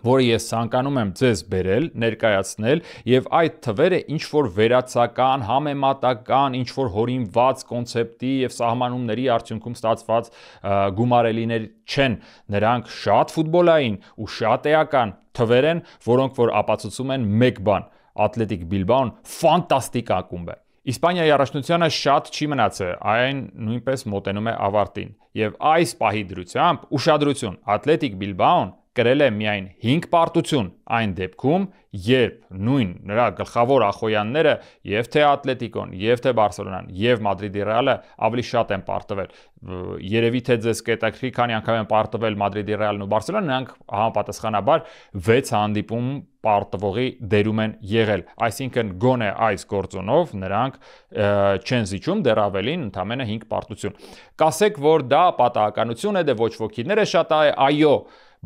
որը ես ցանկանում եմ ձեզ բերել, ներկայացնել եւ այդ թվերը ինչ որ վերացական, համեմատական, ինչ որ հորինված կոնցեպտի եւ սահմանումների արդյունքում ստացված գումարելիներ չեն, նրանք շատ ֆուտբոլային ու շատ էական թվեր են, որոնք որ ապացուցում են մեկ բան. Ատլետիկ Բիլբաոն ֆանտաստիկ ակումբ է։ Իսպանիայի առաջնությանը շատ չի մնացել, այն նույնպես մոտենում է ավարտին եւ այս պահի դրությամբ ուշադրություն, Ատլետիկ Բիլբաոն կրել է միայն 5 պարտություն այն դեպքում, երբ նույն նրա գլխավոր ախոյանները եւ թե Ատլետիկոն, եւ թե Բարսելոնան, եւ Մադրիդի Ռեալը ավելի շատ են պարտվել։ Երևի թե ձեզ կետաքրի, քանի անգամ են պարտվել Մադրիդի Ռեալն ու Բարսելոնան, նրանք համապատասխանաբար 6 հանդիպում պարտվողի դերում են եղել։ Այսինքն գոնե այս գործոնով նրանք չեն զիջում, դեռ ավելին ընդամենը 5 պարտություն։ Կասեք, որ դա պատահականություն է, դե ոչ ոքիները շատ է, այո,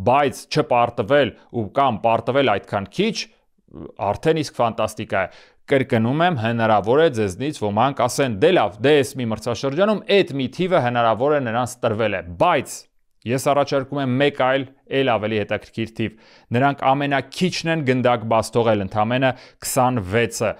բայց չպարտվել ու կամ պարտվել այդքան քիչ, արդեն իսկ ֆանտաստիկա է։ Կրկնում եմ, հնարավոր է ձեզնից ոմանք ասեն, դե լավ, դե էս մի մրցաշրջանում այդ մի թիվը հնարավոր է նրանց տրվել է, բայց ես առաջարկում եմ մեկ այլ ավելի հետաքրքիր թիվ։ Նրանք ամենաքիչն են գնդակ բաց թողել, ընդամենը 26-ը։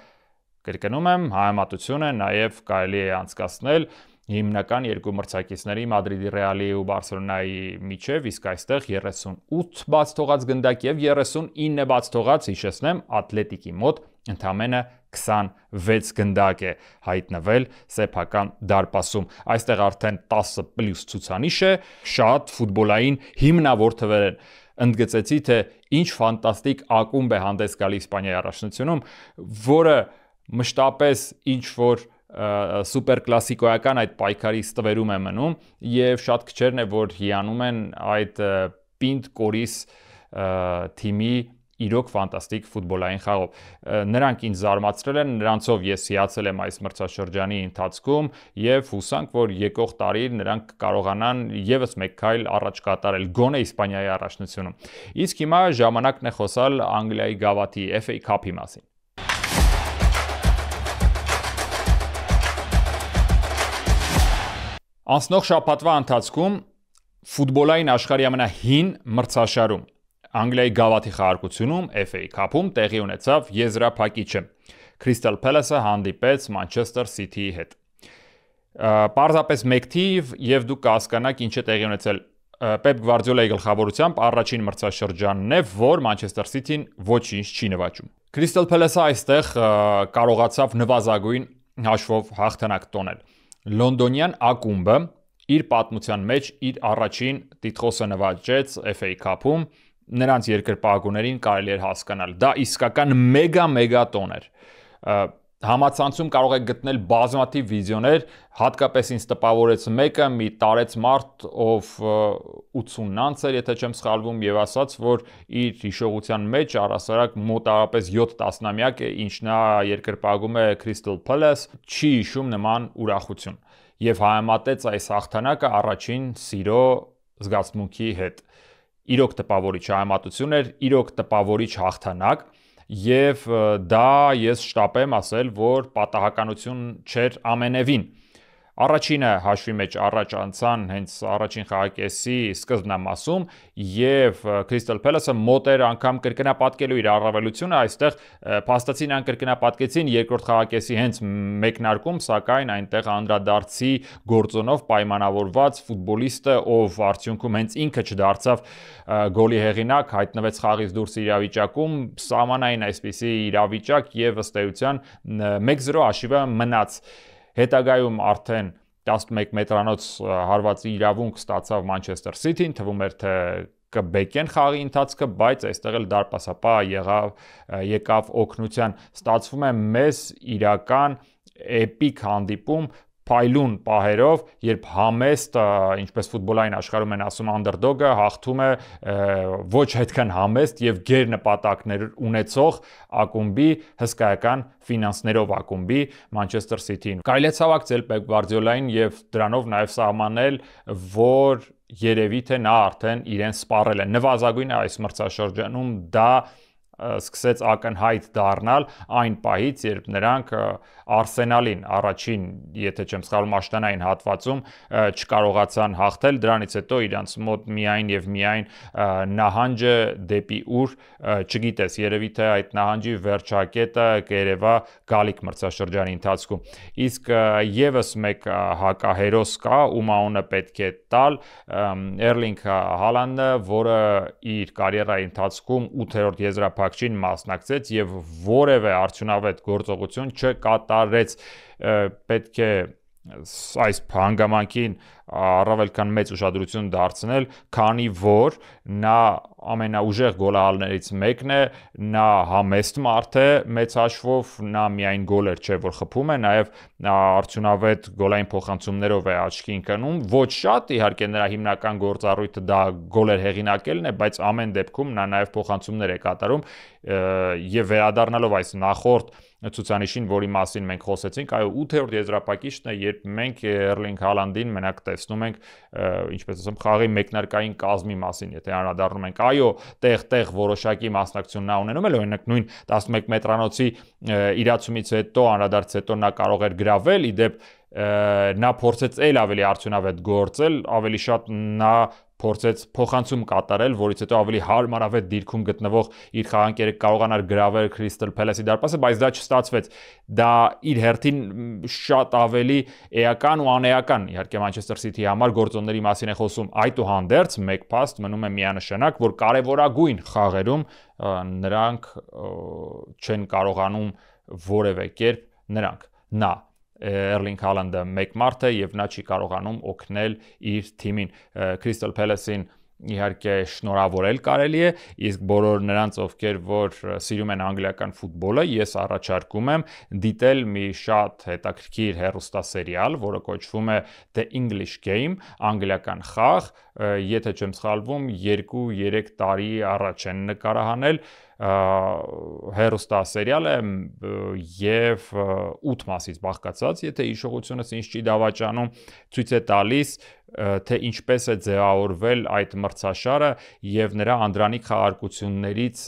Կրկնում եմ, համեմատությունը նաև կարելի է անցկացնել հիմնական երկու մրցակիցների Մադրիդի Ռեալի ու Բարսելոնայի միջև, իսկ այստեղ 38 բաց թողած գնդակ եւ 39 բաց թողած, հիշեցնեմ, Ատլետիկի մոտ ընդամենը 26 գնդակ է հայտնվել սեփական դարպասում։ Այստեղ արդեն 10+ ցուցանիշ է, շատ ֆուտբոլային հիմնավոր թվեր են։ Ընդգծեցի, թե ինչ ֆանտաստիկ ակումբ է հանդես գալիս Իսպանիայի առաջնությունում, որը մշտապես ինչ որ սուպեր կլասիկոյական այդ պայքարի ստվերում է մնում եւ շատ քչերն է որ հիանում են այդ պինդ կորիս թիմի իրոք ֆանտաստիկ ֆուտբոլային խաղով։ Նրանք ինձ զարմացրել են, նրանցով ես հիացել եմ այս մրցաշրջանի ընթացքում եւ հուսանք, որ եկող տարի նրանք կարողանան եւս մեկ քայլ առաջ կատարել գոնե Իսպանիայի առաջնությունում։ Իսկ հիմա ժամանակն է խոսալ Անգլիայի գավաթի FA Cup-ի մասին։ Անցնող շաբաթվա ընթացքում ֆուտբոլային աշխարհի ամենահին մրցաշարում Անգլիայի գավաթի խաղարկությունում FA Cup-ում տեղի ունեցավ եզրափակիչը։ Crystal Palace-ը հանդիպեց Manchester City-ի հետ։ Պարզապես մեկ թիվ եւ դուք կհասկանաք ինչ է տեղի ունեցել։ Պեպ Գվարդիոլայի գլխավորությամբ առաջին մրցաշրջանն է, որ Manchester City-ն ոչինչ չի նվաճում։ Crystal Palace-ը այստեղ կարողացավ նվազագույն հաշվով հաղթանակ տոնել։ Լոնդոնյան ակումբը իր պատմության մեջ իր առաջին տիտղոսը նվաճեց FA Cup-ում, նրանց երկրպագուներին կարելի էր հասկանալ։ Դա իսկական մեգա տոն էր։ Համացանցում կարող եք գտնել բազմաթիվ վիդեոներ, հատկապես ինձ տպավորեց մեկը, մի տարեց մարդ, ով 80-անց էր, եթե չեմ սխալվում, եւ ասաց, որ իր հիշողության մեջ առասարակ մոտավորապես 7 տասնամյակ է, ինչ նա երկրպագում է Crystal Palace, չի հիշում նման ուրախություն։ Եվ համեմատեց այս հաղթանակը առաջին սիրո զգացմունքի հետ։ Իրոք տպավորիչ համեմատություն էր, իրոք տպավորիչ հաղթանակ, եւ դա ես շտապեմ ասել, որ պատահականություն չէր ամենևին։ Առաջինը հաշվի մեջ առաջ անցան հենց առաջին խաղակեսի սկզբնամասում եւ Crystal Palace-ը մոտ էր անգամ կրկնապատկելու իր առավելությունը, այստեղ փաստացին կրկնապատկեցին երկրորդ խաղակեսի հենց մեկնարկում, սակայն այնտեղ անդրադարձի գործոնով պայմանավորված ֆուտբոլիստը, ով արդյունքում հենց ինքը չդարձավ գոլի հեղինակ, հայտնվեց խաղից դուրս իրավիճակում, սահմանային այսպիսի իրավիճակ եւ ըստ էության 1-0 հաշիվը մնաց։ Հետագայում արդեն 11 մետրանոց հարվածի իրավունք ստացավ Manchester City-ն, թվում էր թե կբեկեն խաղի ընթացքը, բայց այստեղ էլ դարպասապահ եկավ օգնության։ Ստացվում է մեզ իրական էպիկ հանդիպում փայլուն պահերով, երբ համեստ, ինչպես ֆուտբոլային աշխարհում են ասում, underdog-ը հաղթում է ոչ այդքան համեստ եւ գեր նպատակներ ունեցող ակումբի, հսկայական ֆինանսներով ակումբի Manchester City-ին։ Կարելի է ցավակցել Պեպ Գվարդիոլային եւ դրանով նաեւ սահմանել, որ երևի թե նա արդեն իրեն սպառել է։ Նվազագույնը այս մրցաշրջանում դա սկսեց ակնհայտ դառնալ այն պահից, երբ նրանք Արսենալին առաջին, եթե չեմ սխալվում, աշտանային հատվածում չկարողացան հաղթել, դրանից հետո իրանց մոտ միայն եւ միայն նահանջը դեպի ուր, չգիտես, երևի թե այդ նահանջի վերջակետը կերևա գալիք մրցաշրջանի ընթացքում։ Իսկ եւս մեկ հակահերոս կա, ում անունը պետք է տալ, Էրլինգ Հալանդը, որը իր կարիերայի ընթացքում 8-րդ եզրափակչին մասնակցեց եւ որևէ արդյունավետ գործողություն չկատարեց։ Պետք է այս հանգամանքին առավել քան մեծ ուշադրություն դարձնել, քանի որ նա ամենաուժեղ գոլահալներից մեկն է, նա համեստ մարդ է, մեծ հաշվով նա միայն գոլեր չէ, որ խփում է, նաև արդյունավետ գոլային փոխանցումներով է աչքի ընկնում, ոչ շատ, իհարկե նրա հիմնական գործառույթը դա գոլեր հեղինակելն է, բայց ամեն դեպքում նա նաև փոխանցումներ է կատարում եւ վերադառնալով այս նախորդ ցուցանիշին, որի մասին մենք խոսեցինք, այո 8-րդ եզրափակիչն է, երբ մենք Էրլինգ Հալանդին մենակ տեսնում ենք, ինչպես ասեմ, խաղի մեկնարկային կազմի մասին, եթե անդրադառնում ենք, այո, տեղ-տեղ որոշակի մասնակցություն նա ունենում է, օրինակ նույն 11 մետրանոցի իրացումից հետո, անդրադարձից հետո նա կարող էր գրավել, իդեպ նա փորձեց էլ ավելի արդյունավետ գործել, ավելի շատ նա փորձեց փոխանցում կատարել, որից հետո ավելի հարմարավետ դիրքում գտնվող իր խաղանկերը կարողանար գրավել Crystal Palace-ի դարպասը, բայց դա չստացվեց։ Դա իր հերթին շատ ավելի էական ու անեական, իհարկե Manchester City-ի համար գործոնների մասին է խոսում, այդուհանդերձ մեկ փաստ մնում է միանշանակ, որ կարևորագույն խաղերում նրանք չեն կարողանում որևէ կերպ նա Էրլինգ Հալանդը մեկ մարդ է եւ նա չի կարողանում օգնել իր թիմին Crystal Palace-ին իհարկե շնորհավորել կարելի է, իսկ բոլոր նրանց, ովքեր որ սիրում են անգլիական ֆուտբոլը, ես առաջարկում եմ դիտել մի շատ հետաքրքիր հեռուստասերիալ, որը կոչվում է The English Game, անգլիական խաղ, եթե չեմ սխալվում, 2-3 տարի առաջ են նկարահանել հեռուստասերիալ է եւ 8 մասից բաղկացած, եթե հիշողությունս ինձ չի դավաճանում, ցույց է տալիս թե ինչպես է ձևավորվել այդ մրցաշարը եւ նրա անդրանիկ խաղարկություններից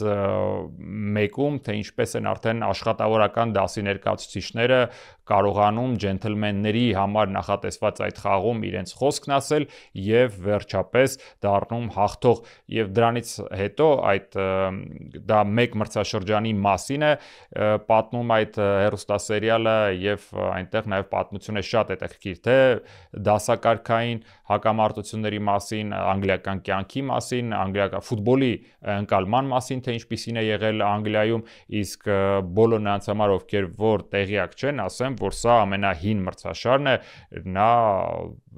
մեկում, թե ինչպես են արդեն աշխատավորական դասի ներկայացուցիչները կարողանում ջենթլմենների համար նախատեսված այդ խաղում իրենց խոսքն ասել եւ վերջապես դառնում հաղթող եւ դրանից հետո դա մեկ մրցաշրջանի մասին է պատմում այդ հեռուստասերիալը եւ այնտեղ նաեւ պատմություն է շատ հետաքրքիր թե դասակարգային հակամարտությունների մասին, անգլիական կյանքի մասին, անգլիական ֆուտբոլի ընկալման մասին, թե ինչպիսին է եղել Անգլիայում, իսկ բոլոր նրանց համար, ովքեր որ տեղյակ չեն, ասեմ, որ սա ամենահին մրցաշարն է, նա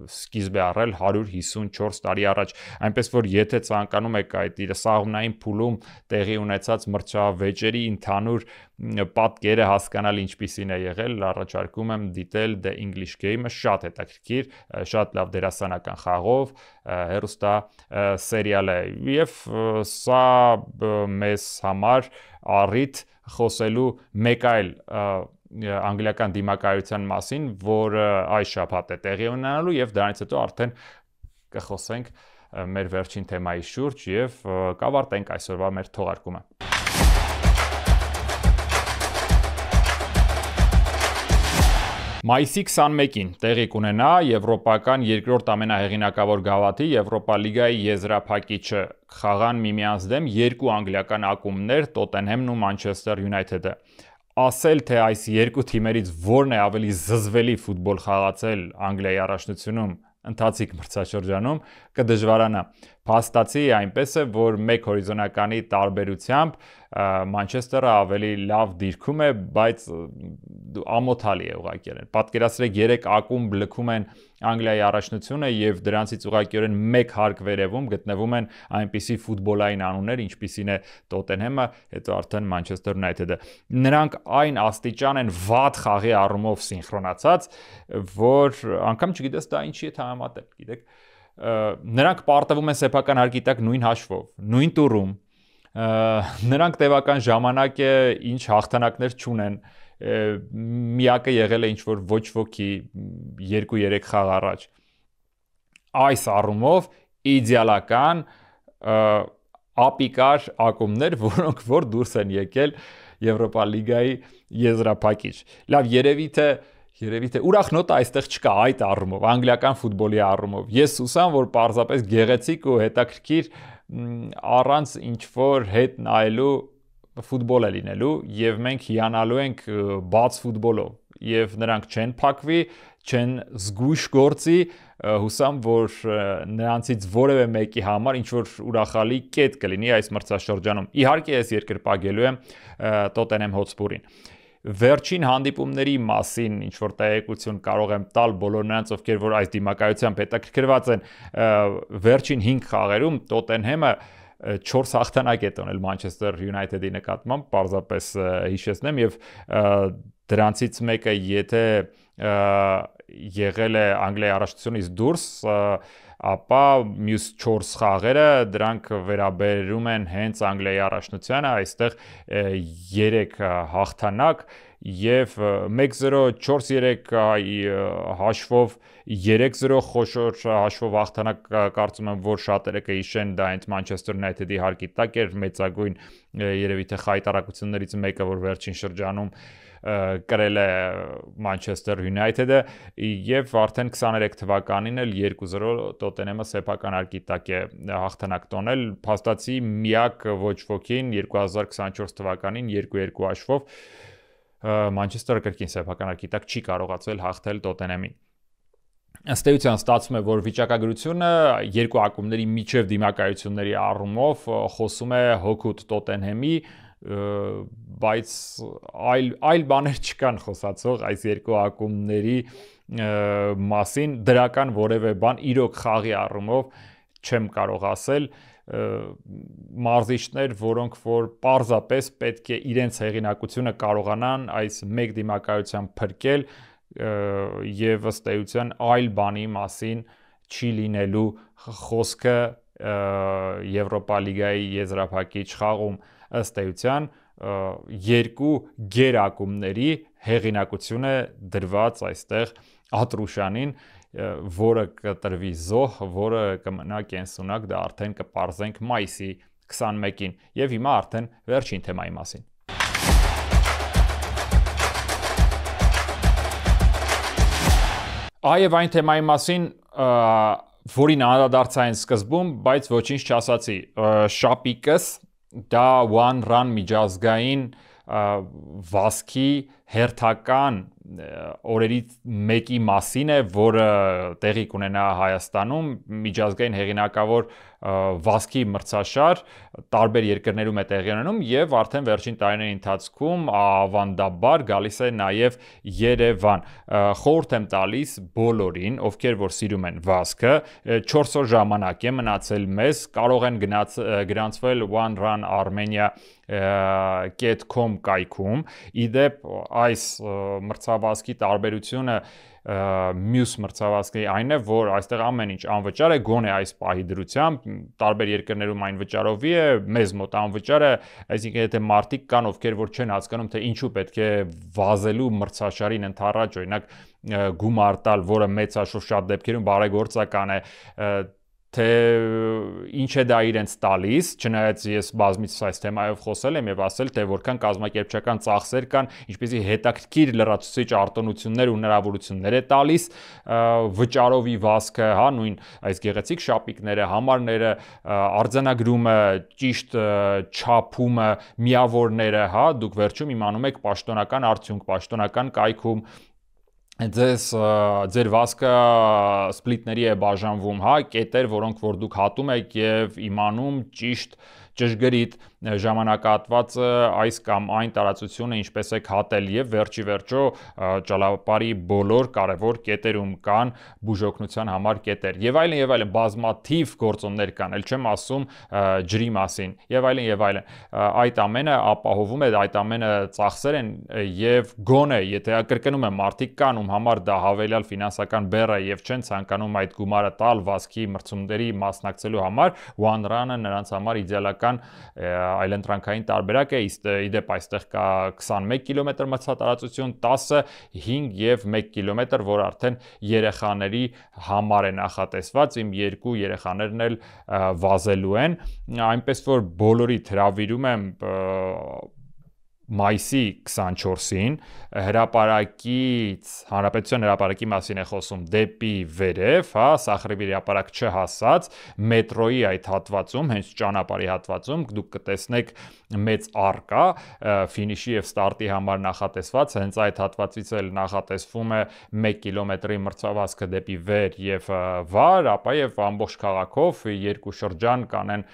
սկիզբ է առել 154 տարի առաջ, այնպես որ եթե ցանկանում եք այդ իր սաղմնային փուլում տեղի ունեցած մրցավեճերի ընդհանուր պատկերը հասկանալ ինչպիսին է եղել, առաջարկում եմ դիտել The English Game-ը, շատ հետաքրքիր, շատ լավ դերասանական խաղով, հեռուստա սերիալ է եւ սա մեզ համար առիթ խոսելու մեկ այլ անգլիական դիմակայության մասին, որը այս շաբաթ է տեղի ունենալու եւ դրանից հետո արդեն կխոսենք մեր վերջին թեմայի շուրջ եւ կավարտենք այսօրվա մեր թողարկումը։ Մայիսի 21-ին տեղի կունենա եվրոպական երկրորդ ամենահեղինակավոր գավաթի Եվրոպա լիգայի եզրափակիչը խաղան միմյանց դեմ երկու անգլիական ակումբներ Տոտենհեմն ու Մանչեսթեր Յունայթեդը։ Ասել թե այս երկու թիմերից որն է ավելի զզվելի ֆուտբոլ խաղացել Անգլիայի առաջնությունում ընթացիկ մրցաշրջանում կդժվարանա։ Փաստացի այնպես է, որ մեկ հորիզոնականի տարբերությամբ Մանչեսթերը ավելի լավ դիրքում է, բայց ամոթալի է ուղղակիորեն։ Պատկերացրեք 3 ակումբ լքում են Անգլիայի առաջնությունը եւ դրանցից ուղղակիորեն մեկ հարկ վերևում գտնվում են այնպիսի ֆուտբոլային անուններ, ինչպիսին է Տոտենհեմը, հետո արդեն Մանչեսթեր Յունայթեդը։ Նրանք այն աստիճան են վատ խաղի առումով սինխրոնացած, որ անգամ չգիտես դա ինչի է համեմատել, գիտեք։ Նրանք պարտվում են սեփական հարկի տակ նույն հաշվով, նույն տուրում, նրանք տևական ժամանակ է ինչ հաղթանակներ չունեն, միակը եղել է ինչ-որ ոչ ոքի 2-3 խաղ առաջ։ Այս առումով իդեալական ապիկար ակումբներ, որոնք որ դուրս են եկել Եվրոպա լիգայի եզրափակիչ։ Լավ, երևի թե ուրախ նոտը այստեղ չկա այդ առումով, անգլիական ֆուտբոլի առումով։ Ես հուսամ, որ պարզապես գեղեցիկ ու հետաքրքիր առանց ինչ-որ հետ նայելու ֆուտբոլ է լինելու եւ մենք հիանալու ենք բաց ֆուտբոլով եւ նրանք չեն փակվի, չեն զգույշ գործի, հուսամ, որ նրանցից որևէ մեկի համար ինչ-որ ուրախալի կետ կլինի այս մրցաշրջանում։ Իհարկե ես երկրպագելու եմ Տոտենհեմ Հոտսպուրին։ Վերջին հանդիպումների մասին ինչ որ տեղեկություն կարող եմ տալ բոլոր նրանց, ովքեր որ այս դիմակայությամբ հետաքրքրված են, վերջին 5 խաղերում Տոտենհեմը 4 հաղթանակ է տոնել Manchester United-ի նկատմամբ, պարզապես հիշեցնեմ, եւ դրանցից մեկը եթե եղել է Անգլիայի առաջնությունից դուրս, ապա մյուս 4 խաղերը դրանք վերաբերում են հենց Անգլիայի առաջնությանը, այստեղ 3 հաղթանակ եւ 1-0 4-3 հաշվով 3-0 խոշոր հաշվով հաղթանակ կարծում եմ որ շատերը կհիշեն դա հենց Manchester United-ի հարկի տակ էր մեծագույն երևի թե խայտարակություններից մեկը որ վերջին շրջանում կրել է Manchester United-ը եւ արդեն 23 թվականին էլ 2-0 Տոտենհեմը սեփական հարկի տակ է հաղթանակ տոնել փաստացի միակ ոչ ոքին 2024 թվականին 2-2 հաշվով Manchester-ը կրկին սեփական հարկի տակ չի կարողացել հաղթել Տոտենհեմին ըստ էության ստացվում է որ վիճակագրությունը երկու ակումբների միջև դիմակայությունների առումով խոսում է հօգուտ Տոտենհեմի բայց այլ բաներ չկան խոսացող այս երկու ակումբների մասին դրական որևէ բան իրոք խաղի առումով չեմ կարող ասել մարզիչներ, որոնք որ պարզապես պետք է իրենց հեղինակությունը կարողանան այս մեկ դիմակայությամբ փրկել եւ ըստ էության այլ բանի մասին չի լինելու խոսքը Եվրոպա լիգայի եզրափակիչ խաղում ըստ էության երկու գերակումբների հեղինակությունը դրված այստեղ Ատրուշանին, որը կտրվի զոհ, որը կմնա կենսունակ, դա արդեն կպարզենք մայիսի 21-ին եւ հիմա արդեն վերջին թեմայի մասին Այև այն թեմայի մասին որին անդրադարձային սկզբում, բայց ոչինչ չասացի շապիկս դա one run միջազգային վազքի հերթական օրերից մեկի մասին է, որը տեղի կունենա Հայաստանում միջազգային հեղինակավոր վազքի մրցաշար տարբեր երկրներում է տեղի ունենում եւ արդեն վերջին տարիների ընթացքում ավանդաբար գալիս է նաեւ Երևան խորհուրդ եմ տալիս բոլորին ովքեր որ սիրում են վազքը 4 օր ժամանակ է մնացել մեզ կարող են գրանցվել One Run Armenia .com կայքում իդեպ այս մրցավազքի տարբերությունը մյուս մրցավազքի այն է որ այստեղ ամեն ինչ անվճար է գոնե այս պահի դրությամբ տարբեր երկրներում այն վճարովի է մեզ մոտ անվճար է այսինքն եթե մարդիկ կան ովքեր որ չեն հասկանում թե ինչու պետք է վազելու մրցաշարին ընդառաջ օրինակ գումար տալ որը մեծ հաշվով շատ դեպքերում բարեգործական է թե ինչ է դա իրենց տալիս, չնայած ես բազմիցս այս թեմայով խոսել եմ եւ ասել, թե որքան կազմակերպչական ծախսեր կան, ինչպեսի հետաքրքիր լրացուցիչ արտոնություններ ու հնարավորություններ է տալիս վճարովի վազքը, հա, նույն այս գեղեցիկ շապիկները, համարները, արձանագրումը, ճիշտ չափումը, միավորները, հա, դուք վերջում իմանում եք պաշտոնական արդյունք, պաշտոնական կայքում ձեր վազքը սպլիտների է բաժանվում, հա, կետեր, որոնք որ դուք հատում եք եւ իմանում ճիշտ ճշգրիտ ժամանակահատվածը այս կամ այն տարածությունը ինչպես է հատել եւ վերջի վերջո ճանապարհի բոլոր կարևոր կետերում կան բուժօգնության համար կետեր եւ այլն բազմաթիվ գործոններ կան ել չեմ ասում ջրի մասին եւ այլն այդ ամենը ապահովում է այդ ամենը ծախսեր են եւ գոնե եթե կրկնում եմ մարդիկ կան ում համար դա հավելյալ ֆինանսական բեռ է եւ չեն ցանկանում այդ գումարը տալ վազքի մրցումների մասնակցելու համար One Run-ը նրանց համար իդեալական այլընտրանքային տարբերակ է իդեպ այստեղ կա 21 կիլոմետր մրցատարածություն 10 5 եւ 1 կիլոմետր որ արդեն երեխաների համար է նախատեսված իմ երկու երեխաներն էլ վազելու են այնպես որ բոլորիդ հրավիրում եմ մայիսի 24-ին հրապարակից հանրապետության հրապարակի մասին է խոսում դեպի վերև, հա, Սախրևի հրապարակ չհասած մետրոյի այդ հատվածում, հենց ճանապարհի հատվածում դուք կտեսնեք մեծ արկա ֆինիշի եւ ստարտի համար նախատեսված, հենց այդ հատվածից էլ նախատեսվում է 1 կիլոմետրի մրցավազքը դեպի վեր եւ վար, ապա եւ ամբողջ քաղաքով երկու շրջան կանեն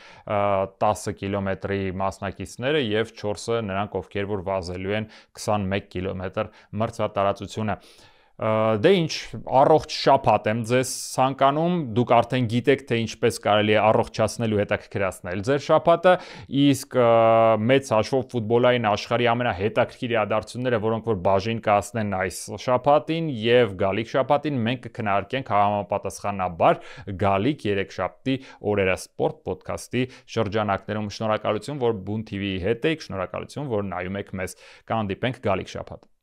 10 կիլոմետրի մասնակիցները եւ 4-ը նրանք ովքեր ընկեր, որ վազելու են 21 կիլոմետր մրցատարածությունը։ Դե ինչ, առողջ շաբաթ եմ ձեզ ցանկանում, դուք արդեն գիտեք, թե ինչպես կարելի է առողջացնել ու հետաքրքրացնել ձեր շաբաթը, իսկ մեծ հաշվով ֆուտբոլային աշխարհի ամենահետաքրքիր իրադարձությունները, որոնք որ բաժին կհասնեն այս շաբաթին եւ գալիք շաբաթին, մենք կքննարկենք համապատասխանաբար գալիք երեքշաբթի օրերը Sport Podcast-ի շրջանակներում։ Շնորհակալություն, որ Boon TV-ի հետ եք, շնորհակալություն, որ նայում եք մեզ։ Կհանդիպենք գալիք շաբաթ։